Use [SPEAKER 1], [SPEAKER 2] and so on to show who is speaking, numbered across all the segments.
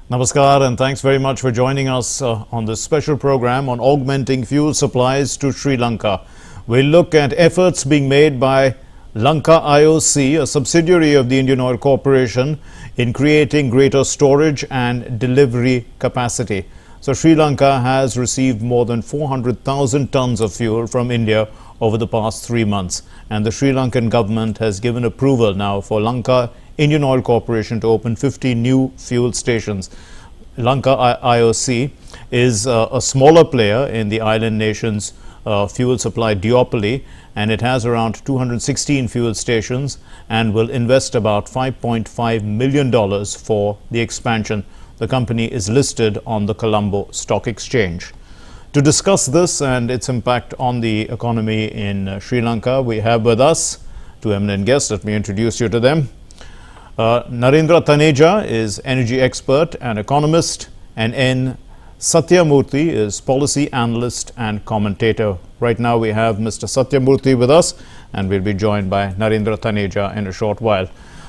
[SPEAKER 1] Namaskar and thanks very much for joining us on this special program on augmenting fuel supplies to Sri Lanka. We'll look at efforts being made by Lanka IOC, a subsidiary of the Indian Oil Corporation, in creating greater storage and delivery capacity. So Sri Lanka has received more than 400,000 tons of fuel from India over the past 3 months, and the Sri Lankan government has given approval now for Lanka Indian Oil Corporation to open 50 new fuel stations. Lanka IOC is a smaller player in the island nation's fuel supply duopoly, and it has around 216 fuel stations and will invest about $5.5 million for the expansion. The company is listed on the Colombo Stock Exchange. To discuss this and its impact on the economy in Sri Lanka, we have with us two eminent guests. Let me introduce you to them. Narendra Taneja is energy expert and economist, and N. Satyamurthy is policy analyst and commentator. Right now we have Mr. Satyamurthy with us, and we'll be joined by Narendra Taneja in a short while.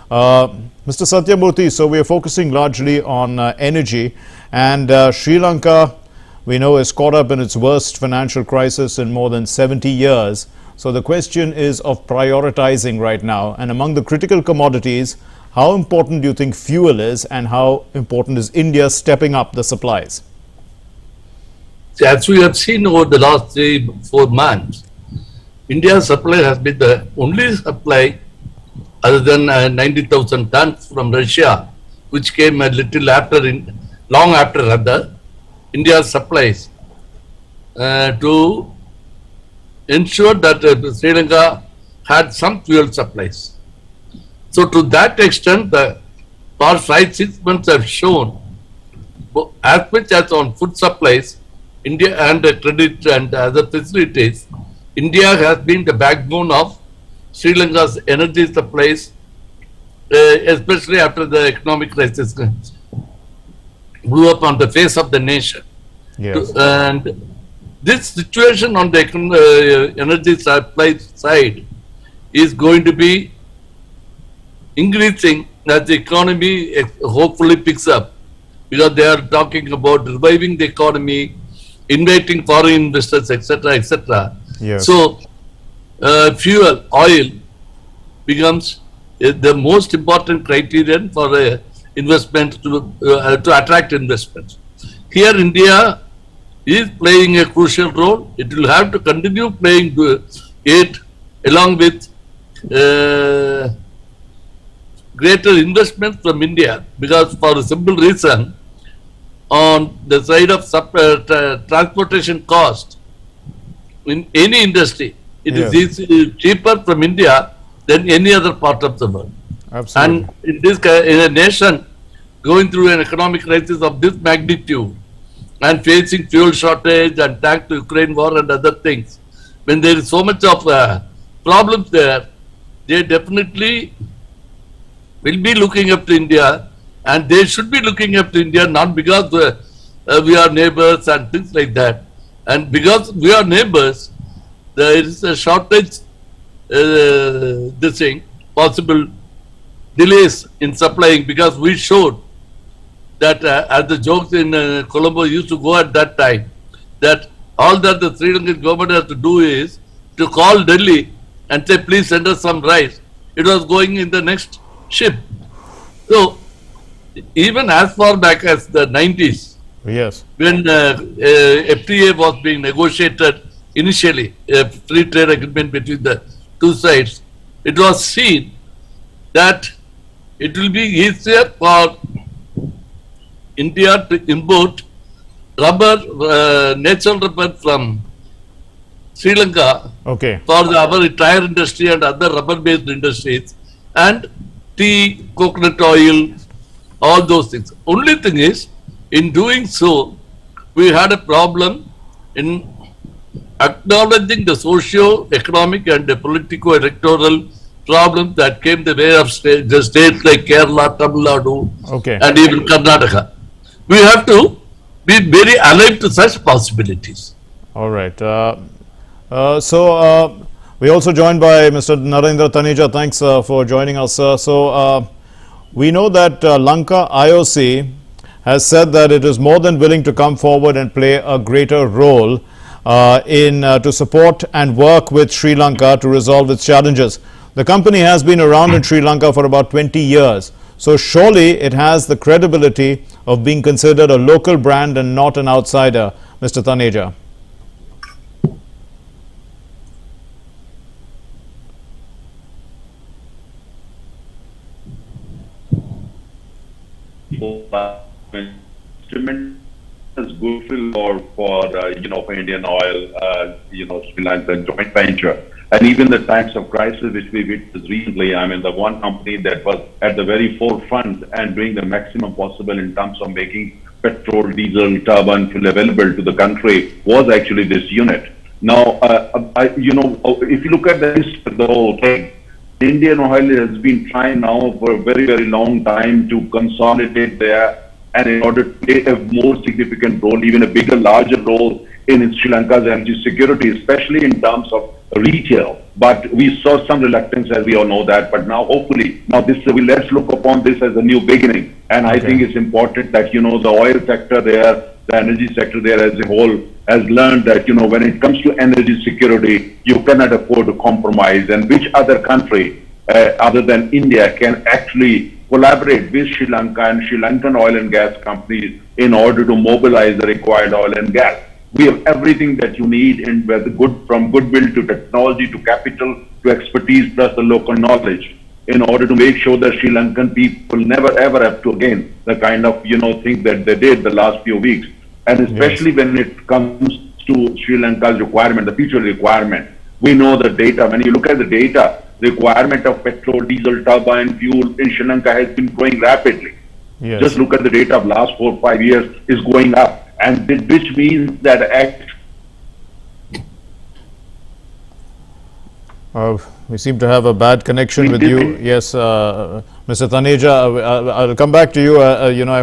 [SPEAKER 1] Mr. Satyamurthy, so we are focusing largely on energy, and Sri Lanka, we know, is caught up in its worst financial crisis in more than 70 years. So the question is of prioritizing right now, and among the critical commodities, how important do you think fuel is, and how important is India stepping up the supplies?
[SPEAKER 2] As we have seen over the last 3-4 months, India's supply has been the only supply other than 90,000 tons from Russia, which came a little after, long after rather, India's supplies to ensure that Sri Lanka had some fuel supplies. So to that extent, the past 5-6 months have shown, as much as on food supplies, India and credit and other facilities, India has been the backbone of Sri Lanka's energy supplies, especially after the economic crisis blew up on the face of the nation.
[SPEAKER 1] Yes.
[SPEAKER 2] And this situation on the energy supply side is going to be increasing as the economy hopefully picks up, because they are talking about reviving the economy, inviting foreign investors, etc., etc.
[SPEAKER 1] Yes.
[SPEAKER 2] So, fuel, oil becomes the most important criterion for investment to attract investments. Here, India is playing a crucial role. It will have to continue playing it along with greater investment from India, because for a simple reason, on the side of transportation cost in any industry, it is cheaper from India than any other part of the world.
[SPEAKER 1] Absolutely.
[SPEAKER 2] And in a nation going through an economic crisis of this magnitude and facing fuel shortage and thanks to Ukraine war and other things, when there is so much of problems there, they definitely will be looking up to India, and they should be looking up to India not because we are neighbors and things like that, and because we are neighbors, there is a shortage, possible delays in supplying, because we showed that as the jokes in Colombo used to go at that time, that all that the Sri Lankan government has to do is to call Delhi and say, please send us some rice. It was going in the next ship. So, even as far back as the 90s,
[SPEAKER 1] yes,
[SPEAKER 2] when FTA was being negotiated initially, a free trade agreement between the two sides, it was seen that it will be easier for India to import rubber, natural rubber from Sri Lanka for our tire industry and other rubber-based industries, and tea, coconut oil, all those things. Only thing is, in doing so, we had a problem in acknowledging the socio-economic and the politico-electoral problems that came the way of the states like Kerala, Tamil Nadu, and even Karnataka. We have to be very alive to such possibilities.
[SPEAKER 1] All right. We also joined by Mr. Narendra Taneja. Thanks for joining us, sir. We know that Lanka IOC has said that it is more than willing to come forward and play a greater role to support and work with Sri Lanka to resolve its challenges. The company has been around in Sri Lanka for about 20 years. So surely it has the credibility of being considered a local brand and not an outsider, Mr. Taneja.
[SPEAKER 3] Tremendous goodwill for Indian Oil, Sri Lanka joint venture, and even the times of crisis which we witnessed recently. I mean, the one company that was at the very forefront and doing the maximum possible in terms of making petrol, diesel, turbine fuel available to the country was actually this unit. Now, if you look at the whole thing, Indian Oil has been trying now for a very, very long time to consolidate there, and in order to play a more significant role, even a bigger, larger role in Sri Lanka's energy security, especially in terms of retail. But we saw some reluctance, as we all know that. But now, hopefully, let's look upon this as a new beginning. And I think it's important that, the oil sector there, the energy sector there as a whole has learned that, when it comes to energy security, you cannot afford to compromise. And which other country other than India can actually collaborate with Sri Lanka and Sri Lankan oil and gas companies in order to mobilize the required oil and gas? We have everything that you need from goodwill to technology to capital to expertise plus the local knowledge in order to make sure that Sri Lankan people never ever have to again the kind of things that they did the last few weeks. And especially when it comes to Sri Lanka's requirement, the future requirement, we know the data. When you look at the data, requirement of petrol, diesel, turbine fuel in Sri Lanka has been growing rapidly.
[SPEAKER 1] Yes.
[SPEAKER 3] Just look at the data of last 4 or 5 years is going up, and which means that
[SPEAKER 1] we seem to have a bad connection with you. Yes, Mr. Taneja, I'll come back to you.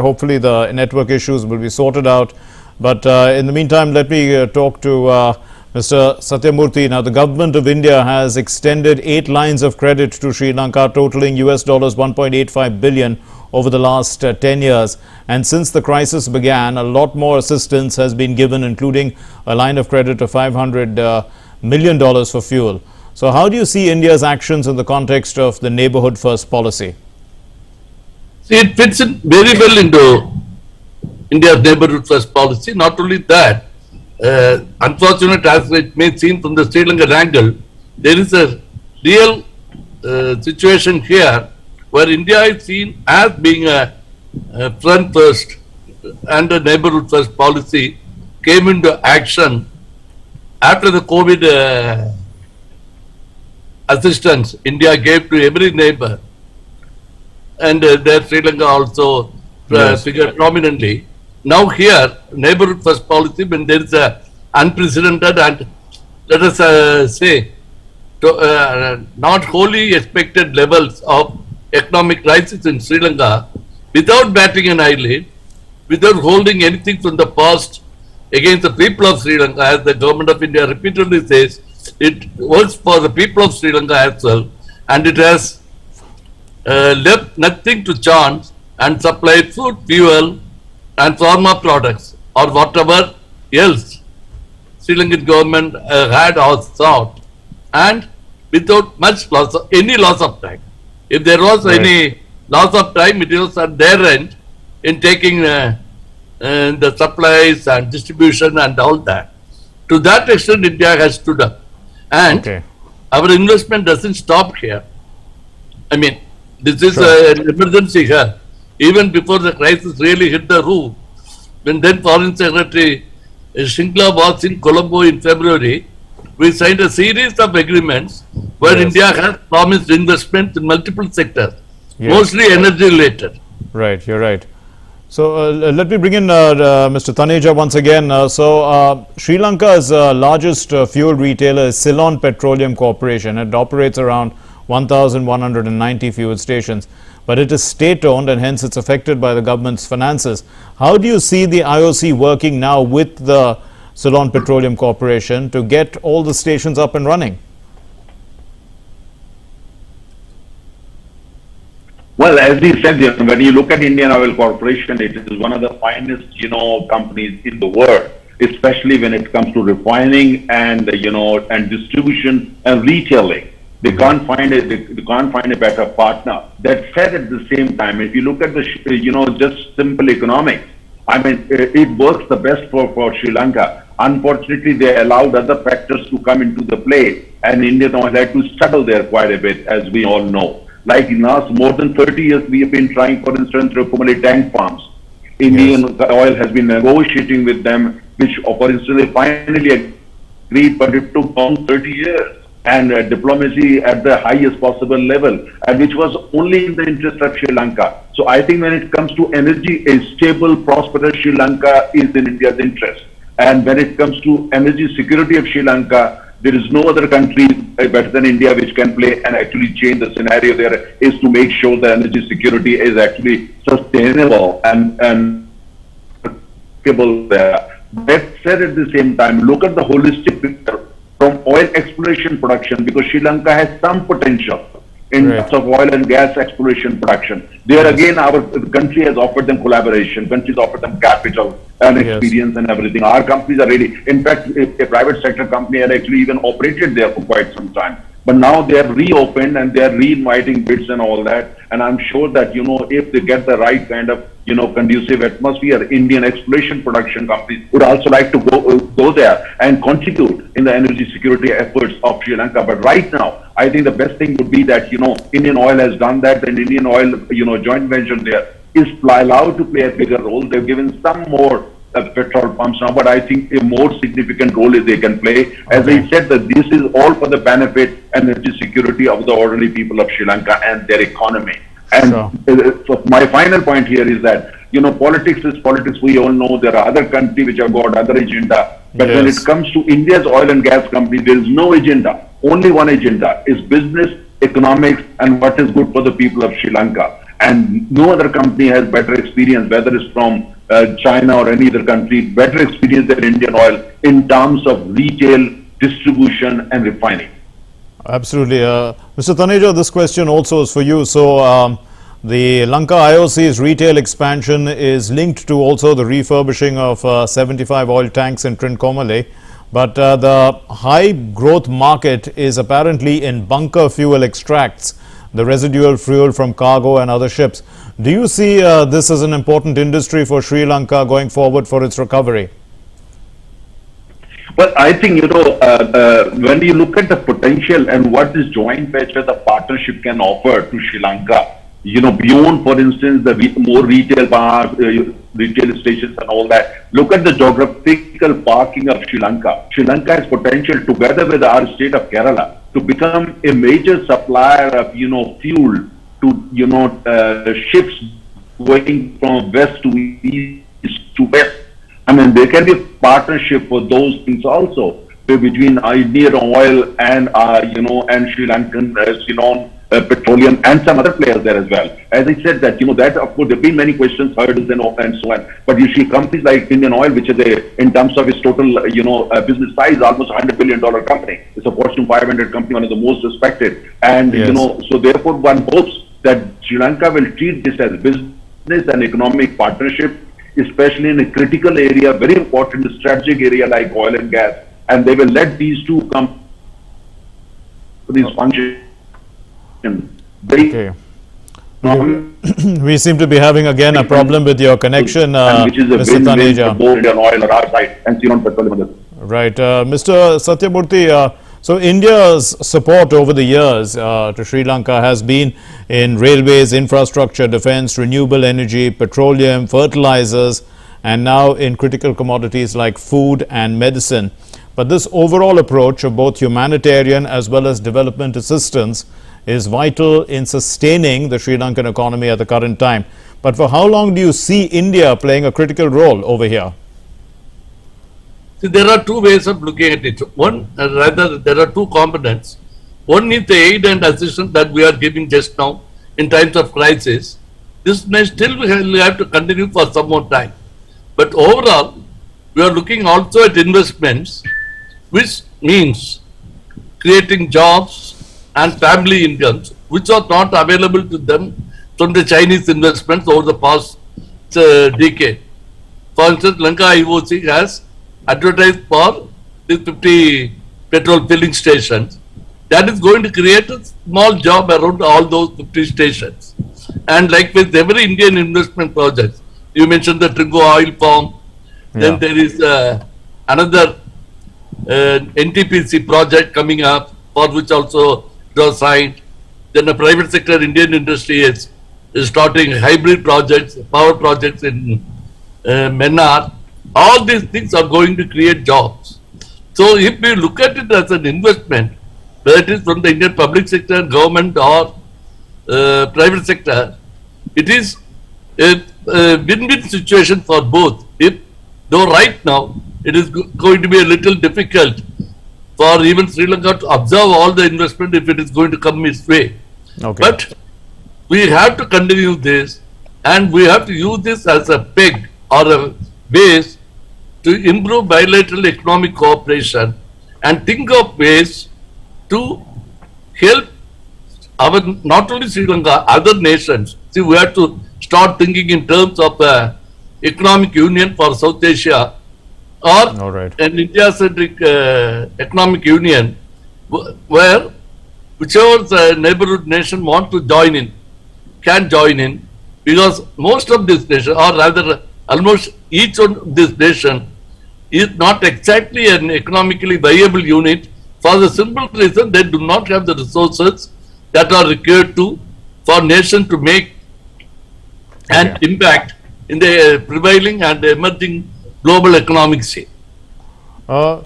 [SPEAKER 1] Hopefully the network issues will be sorted out. But in the meantime, let me talk to Mr. Satyamurthy. Now, the government of India has extended 8 lines of credit to Sri Lanka, totaling US dollars 1.85 billion over the last 10 years. And since the crisis began, a lot more assistance has been given, including a line of credit of $500 million for fuel. So how do you see India's actions in the context of the neighborhood first policy?
[SPEAKER 2] See, it fits in very well into India's neighborhood first policy. Not only that, unfortunate as it may seem from the Sri Lankan angle, there is a real situation here where India is seen as being a front first and a neighborhood first policy came into action after the COVID assistance India gave to every neighbor, and there Sri Lanka also figured prominently. Now here, neighborhood first policy, when there is a unprecedented and let us say not wholly expected levels of economic crisis in Sri Lanka, without batting an eyelid, without holding anything from the past against the people of Sri Lanka, as the government of India repeatedly says, it works for the people of Sri Lanka as well, and it has left nothing to chance and supplied food, fuel and pharma products or whatever else Sri Lankan government had or sought, and without much loss of, any loss of time. If there was any loss of time, it was at their end in taking the supplies and distribution and all that. To that extent, India has stood up. And our investment doesn't stop here. I mean, this is an emergency here. Even before the crisis really hit the roof, when then Foreign Secretary Shingla was in Colombo in February, we signed a series of agreements where India has promised investment in multiple sectors, mostly energy related.
[SPEAKER 1] Right, you're right. So let me bring in Mr. Taneja once again. Sri Lanka's largest fuel retailer is Ceylon Petroleum Corporation. It operates around 1,190 fuel stations. but it is state-owned and hence it's affected by the government's finances. How do you see the IOC working now with the Ceylon Petroleum Corporation to get all the stations up and running?
[SPEAKER 3] Well, as we said, when you look at Indian Oil Corporation, it is one of the finest, companies in the world, especially when it comes to refining and, and distribution and retailing. They can't find a better partner. That said, at the same time, if you look at the, just simple economics, I mean, it works the best for Sri Lanka. Unfortunately, they allowed other factors to come into the play, and Indian Oil had to struggle there quite a bit, as we all know. Like in last more than 30 years, we have been trying, for instance, to accumulate tank farms. Indian Oil has been negotiating with them, which, for instance, they finally agreed, but it took almost 30 years. And diplomacy at the highest possible level, and which was only in the interest of Sri Lanka. So I think when it comes to energy, a stable, prosperous Sri Lanka is in India's interest. And when it comes to energy security of Sri Lanka, there is no other country better than India which can play and actually change the scenario there, is to make sure that energy security is actually sustainable and stable there. That said, at the same time, look at the holistic picture from oil exploration production, because Sri Lanka has some potential in terms of oil and gas exploration production. There again, our country has offered them collaboration, countries offered them capital and experience and everything. Our companies are ready. In fact, a private sector company had actually even operated there for quite some time. But now they have reopened and they are re-inviting bids and all that. And I'm sure that, if they get the right kind of, conducive atmosphere, Indian exploration production companies would also like to go there and contribute in the energy security efforts of Sri Lanka. But right now, I think the best thing would be that, Indian Oil has done that, and Indian Oil, joint venture there is allowed to play a bigger role. They've given some more petrol pumps now, but I think a more significant role is they can play. As I said, that this is all for the benefit and energy security of the ordinary people of Sri Lanka and their economy. And so my final point here is that, politics is politics. We all know there are other countries which have got other agenda. But when it comes to India's oil and gas company, there is no agenda. Only one agenda is business, economics, and what is good for the people of Sri Lanka. And no other company has better experience, whether it's from China or any other country, better experience than Indian Oil in terms of retail, distribution, and refining.
[SPEAKER 1] Absolutely. Mr. Taneja, this question also is for you. So, the Lanka IOC's retail expansion is linked to also the refurbishing of 75 oil tanks in Trincomalee. But the high growth market is apparently in bunker fuel extracts, the residual fuel from cargo and other ships. Do you see this as an important industry for Sri Lanka going forward for its recovery?
[SPEAKER 3] Well, I think, when you look at the potential and what this joint venture, the partnership can offer to Sri Lanka, beyond, for instance, the more retail bars, retail stations and all that. Look at the geographical parking of Sri Lanka. Sri Lanka has potential, together with our state of Kerala, to become a major supplier of, fuel to, ships going from west to east to west. I mean, there can be a partnership for those things also between Indian Oil and, and Sri Lankan, petroleum and some other players there as well. As I said that, that of course there have been many questions, hurdles and so on. But you see companies like Indian Oil, which is in terms of its total, business size, almost $100 billion company. It's a Fortune 500 company, one of the most respected. And, so therefore one hopes that Sri Lanka will treat this as business and economic partnership, especially in a critical area, very important strategic area like oil and gas. And they will let these two companies function.
[SPEAKER 1] Okay. We seem to be having again a problem with your connection, Mr. Taneja. Right. Mr. Satyamurthy, so India's support over the years to Sri Lanka has been in railways, infrastructure, defense, renewable energy, petroleum, fertilizers, and now in critical commodities like food and medicine. But this overall approach of both humanitarian as well as development assistance is vital in sustaining the Sri Lankan economy at the current time. But for how long do you see India playing a critical role over here?
[SPEAKER 2] See, there are two ways of looking at it. One, rather, there are two components. One is the aid and assistance that we are giving just now. in times of crisis, this may still will have to continue for some more time. But overall, we are looking also at investments, which means creating jobs and family incomes, which are not available to them from the Chinese investments over the past decade. For instance, Lanka IOC has advertised for the 50 petrol filling stations. That is going to create a small job around all those 50 stations. And like with every Indian investment project, you mentioned the Trinco oil palm, then there is another NTPC project coming up, for which also it was signed. Then the private sector Indian industry is starting hybrid projects, power projects in Mennar. All these things are going to create jobs. So if we look at it as an investment, whether it is from the Indian public sector, government or private sector, it is a win-win situation for both. Though right now it is going to be a little difficult for even Sri Lanka to absorb all the investment if it is going to come its way.
[SPEAKER 1] Okay.
[SPEAKER 2] But we have to continue this, and we have to use this as a peg or a base to improve bilateral economic cooperation and think of ways to help our, not only Sri Lanka, other nations. See, we have to start thinking in terms of economic union for South Asia, or an India-centric economic union, where whichever neighborhood nation wants to join in, can join in, because most of these nations, or rather almost each of this nation, is not exactly an economically viable unit, for the simple reason they do not have the resources that are required to for nation to make an impact in the prevailing and emerging global economic scene.
[SPEAKER 1] Mr.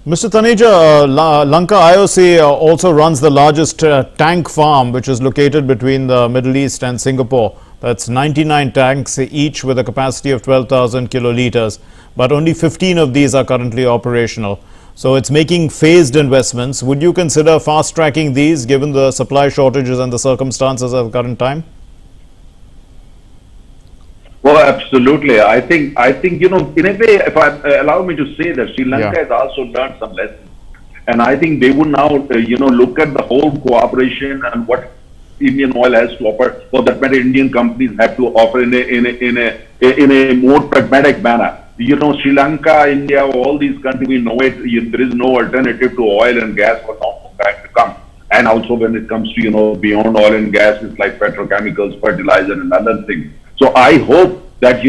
[SPEAKER 1] Taneja, Lanka IOC also runs the largest tank farm, which is located between the Middle East and Singapore. That's 99 tanks, each with a capacity of 12,000 kiloliters, but only 15 of these are currently operational. So it's making phased investments. Would you consider fast-tracking these given the supply shortages and the circumstances at the current time?
[SPEAKER 3] Well, absolutely. I think in a way, if allow me to say that Sri Lanka has also learned some lessons, and I think they would now look at the whole cooperation and what Indian oil has to offer. For that matter, Indian companies have to offer in a more pragmatic manner. Sri Lanka, India, all these countries, we know it. There is no alternative to oil and gas for long time to come. And also when it comes to beyond oil and gas, it's like petrochemicals, fertilizer, and other things. So I hope that,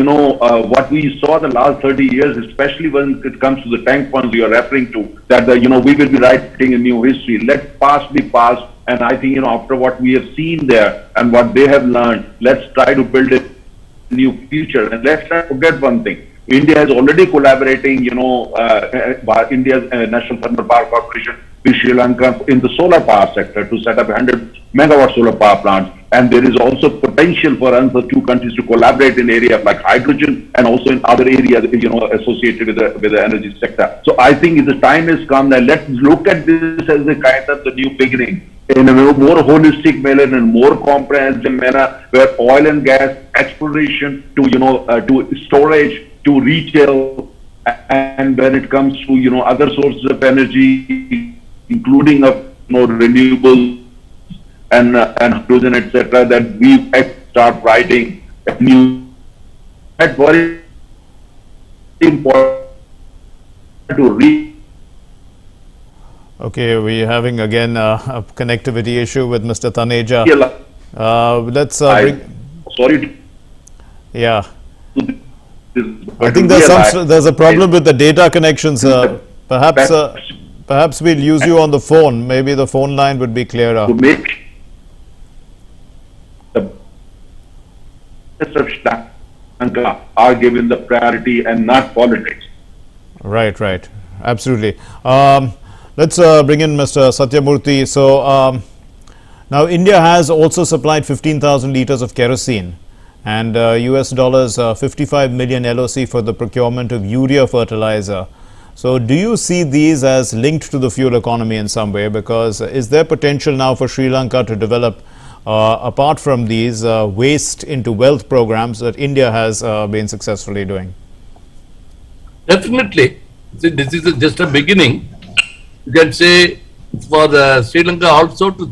[SPEAKER 3] what we saw the last 30 years, especially when it comes to the tank funds you are referring to, that, we will be writing a new history. Let past be past. And I think, after what we have seen there and what they have learned, let's try to build a new future. And let's not forget one thing. India is already collaborating, India's National Thermal Power Corporation with Sri Lanka in the solar power sector to set up 100 megawatt solar power plants. And there is also potential for us, the two countries, to collaborate in areas like hydrogen and also in other areas, associated with the energy sector. So I think the time has come that let's look at this as a kind of the new beginning in a more holistic manner and more comprehensive manner, where oil and gas exploration to storage to retail, and when it comes to other sources of energy, including renewables and hydrogen, etc., that we start writing a new. That's very important to read.
[SPEAKER 1] Okay, we're having again a connectivity issue with Mr. Taneja. Let's
[SPEAKER 3] sorry.
[SPEAKER 1] Yeah. I think there's a problem with the data connections. Perhaps we'll use you on the phone. Maybe the phone line would be clearer.
[SPEAKER 3] To make the Lanka are given the priority and not politics.
[SPEAKER 1] Right. Absolutely. Let's bring in Mr. Satyamurthy. So now India has also supplied 15,000 liters of kerosene and US dollars 55 million LOC for the procurement of urea fertilizer. So do you see these as linked to the fuel economy in some way? Because is there potential now for Sri Lanka to develop apart from these waste into wealth programs that India has been successfully doing?
[SPEAKER 2] Definitely. See, this is just a beginning. You can say for Sri Lanka also to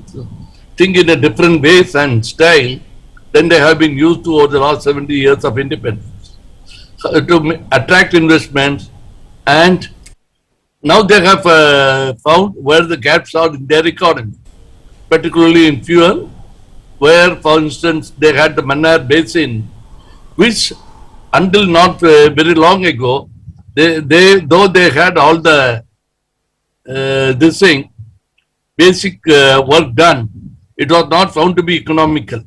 [SPEAKER 2] think in a different ways and style than they have been used to over the last 70 years of independence. So, to attract investments, and now they have found where the gaps are in their economy, particularly in fuel, where, for instance, they had the Mannar Basin, which until not very long ago, though they had all the this thing, basic work done, it was not found to be economical.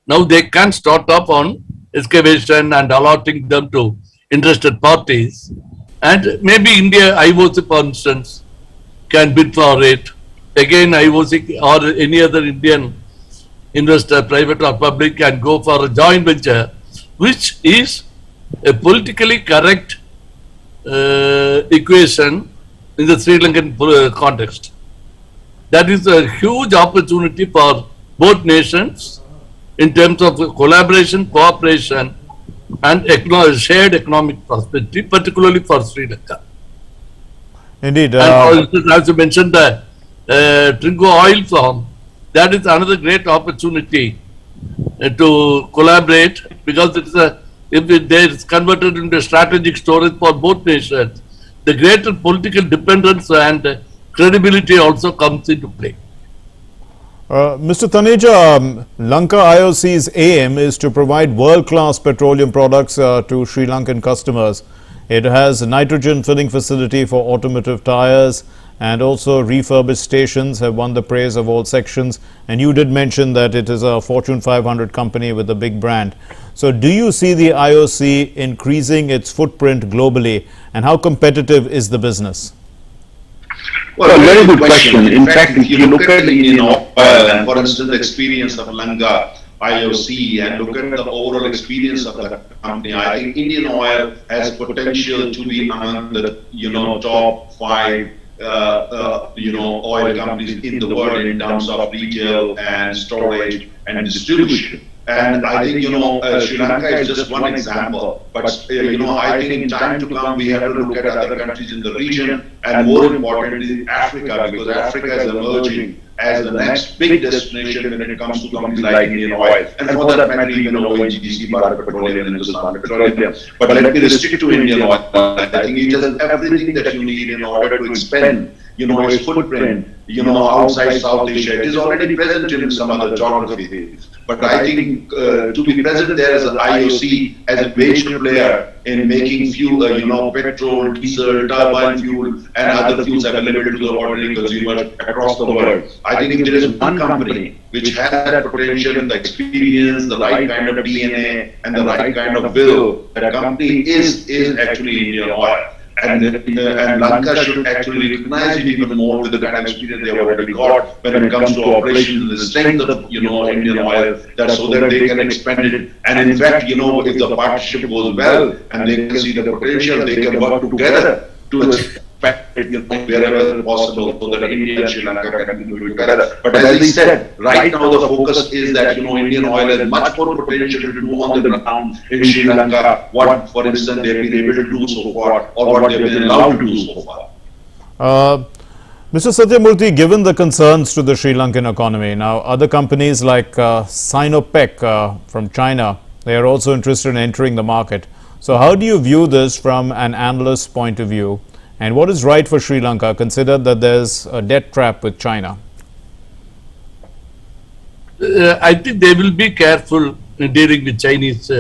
[SPEAKER 2] Now they can start up on excavation and allotting them to interested parties. And maybe India, IOC, for instance, can bid for it. Again, IOC or any other Indian investor, private or public, can go for a joint venture, which is a politically correct equation in the Sri Lankan context. That is a huge opportunity for both nations in terms of collaboration, cooperation, and shared economic prosperity, particularly for Sri Lanka.
[SPEAKER 1] Indeed.
[SPEAKER 2] And as you mentioned, the Trinco oil farm, that is another great opportunity to collaborate, because if it is converted into strategic storage for both nations, the greater political dependence and credibility also comes into play.
[SPEAKER 1] Mr. Taneja, Lanka IOC's aim is to provide world-class petroleum products to Sri Lankan customers. It has a nitrogen filling facility for automotive tires, and also refurbished stations have won the praise of all sections. And you did mention that it is a Fortune 500 company with a big brand. So do you see the IOC increasing its footprint globally, and how competitive is the business?
[SPEAKER 3] Well, very good question. In fact, if you look at the Indian oil and, for instance, the experience of Lanka IOC and look at the overall experience of the company, I think Indian oil has potential to be among the top 5 oil companies in the world in terms of retail and storage and distribution. And I think, Sri Lanka is just one example. But, I think in time to come, we have to look at other countries in the region, and more importantly, Africa, because Africa is emerging as the next big destination when it comes to companies like Indian oil. And for that matter, even ONGC, Bharat Petroleum, and Hindustan Petroleum. But let me restrict to Indian oil. I think it has everything that you need in order to expand its footprint, outside South Asia. It is already present in some other geographies. But I think to be present there as an IOC, as a major player in making fuel, petrol, diesel, turbine fuel, and other fuels available to the ordinary consumer across the world. I think if there is one company which has that potential and the experience, the right kind of DNA, and the right kind of will, that company is actually Indian oil. And Lanka should actually recognize it even more with the kind of experience they have already got when it comes to operations, the strength of Indian oil, so that they can expand it. And in fact, if the partnership goes well and they can see the potential, they can work together to expand it wherever possible, so that India and Sri Lanka can continue together. But as I said, right now the focus is that Indian oil has much more potential to do on the ground in Sri Lanka, what, for instance, they've been able to do so far, or what they've been allowed to do so far.
[SPEAKER 1] Mr. Satyamurthy, given the concerns to the Sri Lankan economy, now other companies like Sinopec from China, they are also interested in entering the market. So how do you view this from an analyst's point of view? And what is right for Sri Lanka, considered that there's a debt trap with China?
[SPEAKER 2] I think they will be careful in dealing with Chinese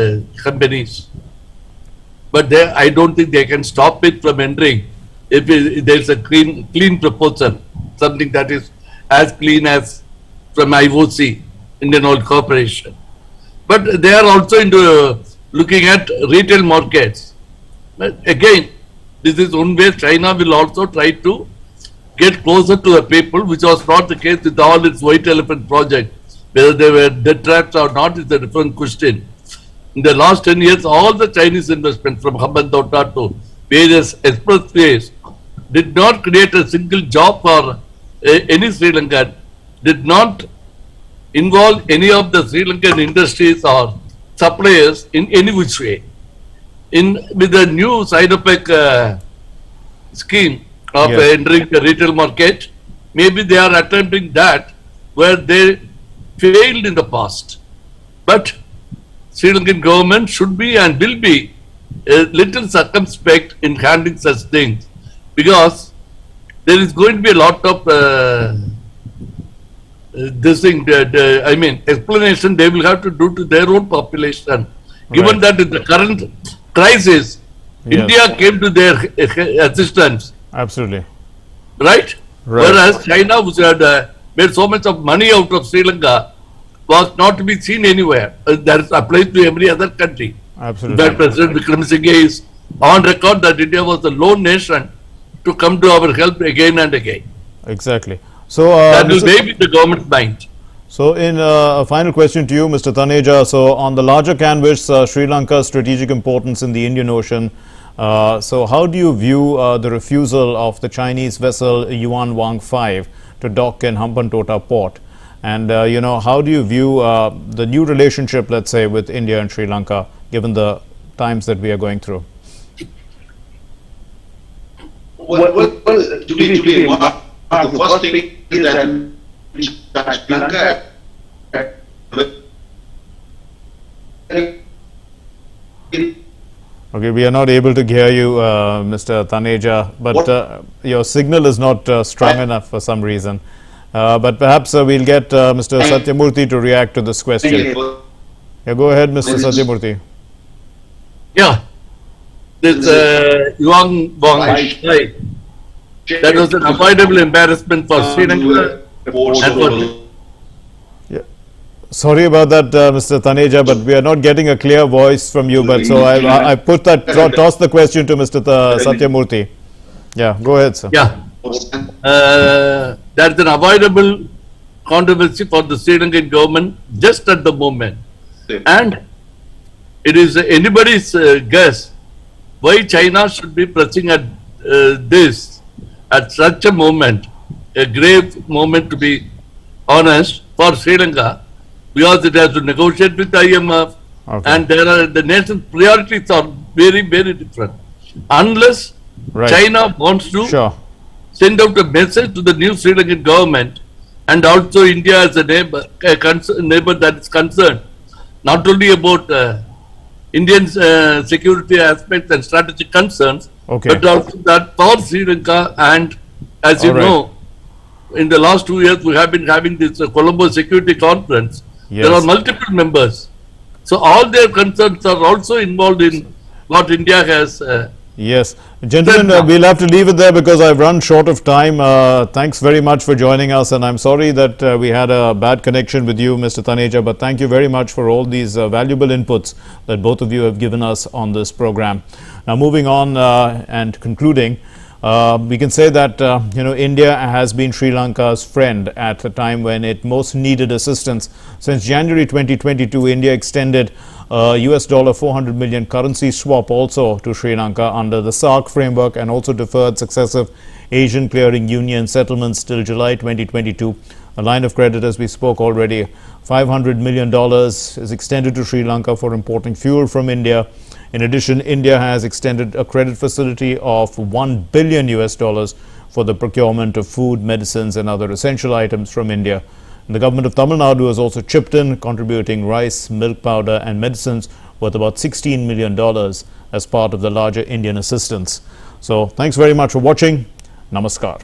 [SPEAKER 2] companies. But I don't think they can stop it from entering if there's a clean proposal, something that is as clean as from IOC, Indian Oil Corporation. But they are also into looking at retail markets. But again, this is one way China will also try to get closer to the people, which was not the case with all its white elephant projects. Whether they were debt traps or not is a different question. In the last 10 years, all the Chinese investment from Hambantota to various expressways did not create a single job for any Sri Lankan, did not involve any of the Sri Lankan industries or suppliers in any which way. With the new side-effect scheme of
[SPEAKER 1] Yes.
[SPEAKER 2] entering the retail market, maybe they are attempting that where they failed in the past. But Sri Lankan government should be and will be a little circumspect in handling such things, because there is going to be a lot of this thing, I mean, explanation they will have to do to their own population. Given
[SPEAKER 1] Right.
[SPEAKER 2] that in the current crisis,
[SPEAKER 1] Yes.
[SPEAKER 2] India came to their assistance,
[SPEAKER 1] Absolutely.
[SPEAKER 2] right?
[SPEAKER 1] Right.
[SPEAKER 2] Whereas China, which had made so much of money out of Sri Lanka, was not to be seen anywhere. That applies to every other country.
[SPEAKER 1] Absolutely.
[SPEAKER 2] That President Vikramasinghe is on record that India was the lone nation to come to our help again and again.
[SPEAKER 1] Exactly. So,
[SPEAKER 2] That will
[SPEAKER 1] Mr.
[SPEAKER 2] be with the government's mind.
[SPEAKER 1] So, in a final question to you, Mr. Taneja. So, on the larger canvas, Sri Lanka's strategic importance in the Indian Ocean. So, how do you view the refusal of the Chinese vessel Yuan Wang 5 to dock in Hambantota port? And how do you view the new relationship, let's say, with India and Sri Lanka, given the times that we are going through?
[SPEAKER 4] To be Mark, the first thing is that Sri Lanka
[SPEAKER 1] Okay, we are not able to hear you, Mr. Taneja, but your signal is not strong enough for some reason. But perhaps we'll get Mr. Satyamurthy to react to this question. Yeah, go ahead, Mr. Satyamurthy.
[SPEAKER 2] Yeah. This Yuan Wang, right? That was an avoidable embarrassment for Sri Lanka and for
[SPEAKER 1] Sorry about that, Mr. Taneja, but we are not getting a clear voice from you. But so I put that, toss the question to Mr. Satyamurthy. Yeah, go ahead, sir.
[SPEAKER 2] Yeah. That's an avoidable controversy for the Sri Lankan government just at the moment. And it is anybody's guess why China should be pressing at this at such a moment, a grave moment to be honest, for Sri Lanka, because it has to negotiate with IMF,
[SPEAKER 1] Okay.
[SPEAKER 2] and the nation's priorities are very, very different. Unless
[SPEAKER 1] Right.
[SPEAKER 2] China wants to
[SPEAKER 1] Sure.
[SPEAKER 2] send out a message to the new Sri Lankan government, and also India as a neighbor, neighbor that is concerned not only about Indian security aspects and strategic concerns,
[SPEAKER 1] Okay.
[SPEAKER 2] but also that for Sri Lanka. And as you
[SPEAKER 1] All right.
[SPEAKER 2] know, in the last 2 years we have been having this Colombo Security Conference.
[SPEAKER 1] Yes.
[SPEAKER 2] There are multiple members, so all their concerns are also involved in what India has.
[SPEAKER 1] Yes. Gentlemen,
[SPEAKER 2] Then-
[SPEAKER 1] we'll have to leave it there because I've run short of time. Thanks very much for joining us, and I'm sorry that we had a bad connection with you, Mr. Taneja, but thank you very much for all these valuable inputs that both of you have given us on this program. Now, moving on and concluding, we can say that India has been Sri Lanka's friend at a time when it most needed assistance. Since January 2022, India extended US dollar 400 million currency swap also to Sri Lanka under the SARC framework, and also deferred successive Asian Clearing Union settlements till July 2022. A line of credit, as we spoke already, $500 million is extended to Sri Lanka for importing fuel from India. In addition, India has extended a credit facility of $1 billion US dollars for the procurement of food, medicines and other essential items from India. And the government of Tamil Nadu has also chipped in, contributing rice, milk powder and medicines worth about $16 million as part of the larger Indian assistance. So thanks very much for watching. Namaskar.